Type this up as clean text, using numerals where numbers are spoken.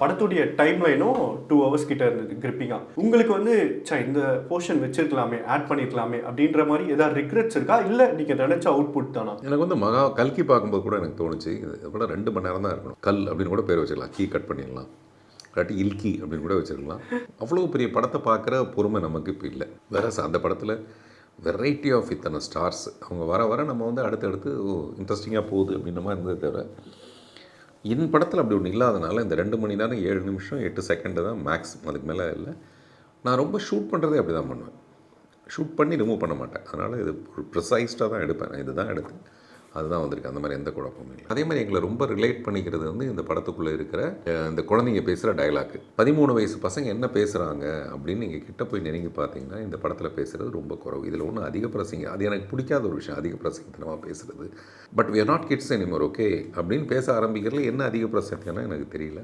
படத்துடைய டைம் லைனும் 2 ஹவர்ஸ் கிட்ட இருந்தது கிரிப்பிங்கா. உங்களுக்கு வந்து இந்த போர்ஷன் வச்சிருக்கலாமே, ஆட் பண்ணியிருக்கலாமே அப்படின்ற மாரி ஏதாவது ரிக்ரெட்ஸ் இருக்கா? இல்ல நீங்க நினைச்ச அவுட்புட் தானா? எனக்கு வந்து கல்கி பார்க்கும்போது கூட எனக்கு தோணுச்சு, இதை விட 2 மணி நேரம் தான் இருக்கணும். கல் அப்படின்னு கூட பேர் வச்சிடலாம், கீ கட் பண்ணிடலாம், இல்லாட்டி இல்கி அப்படின்னு கூட வச்சிருக்கலாம். அவ்வளோ பெரிய படத்தை பார்க்குற பொறுமை நமக்கு இப்போ இல்லை. வேற அந்த படத்தில் வெரைட்டி ஆஃப் இத்தனை ஸ்டார்ஸ் அவங்க வர வர நம்ம வந்து அடுத்தடுத்து இன்ட்ரெஸ்டிங்காக போகுது அப்படின்ற மாதிரி இருந்ததை தவிர, என் படத்தில் அப்படி ஒன்று இல்லாதனால இந்த 2 மணி நேரம் 7 நிமிஷம் 8 செகண்டு தான் மேக்ஸ், அதுக்கு மேலே இல்லை. நான் ரொம்ப ஷூட் பண்ணுறதே அப்படி தான் பண்ணுவேன். ஷூட் பண்ணி ரிமூவ் பண்ண மாட்டேன். அதனால் இது ப்ரிசைஸ்டாக தான் எடுப்பேன். இது தான் எடுத்து அதுதான் வந்திருக்கு. அந்த மாதிரி எந்த குழப்பமும் இல்லை. அதே மாதிரி எங்களை ரொம்ப ரிலேட் பண்ணிக்கிறது வந்து இந்த படத்துக்குள்ளே இருக்கிற இந்த குழந்தைங்க பேசுகிற டயலாக்கு. 13 வயசு பசங்க என்ன பேசுகிறாங்க அப்படின்னு நீங்கள் கிட்ட போய் நெருங்கி பார்த்தீங்கன்னா இந்த படத்தில் பேசுகிறது ரொம்ப குறவு. இதில் ஒன்றும் அதிக பிரசங்க, அது எனக்கு பிடிக்காத ஒரு விஷயம், அதிக பிரசங்கத்தனமாக பேசுகிறது. But we are not kids anymore, okay அப்படின்னு பேச ஆரம்பிக்கிறதுல என்ன அதிக பிரசங்கம்னா எனக்கு தெரியல.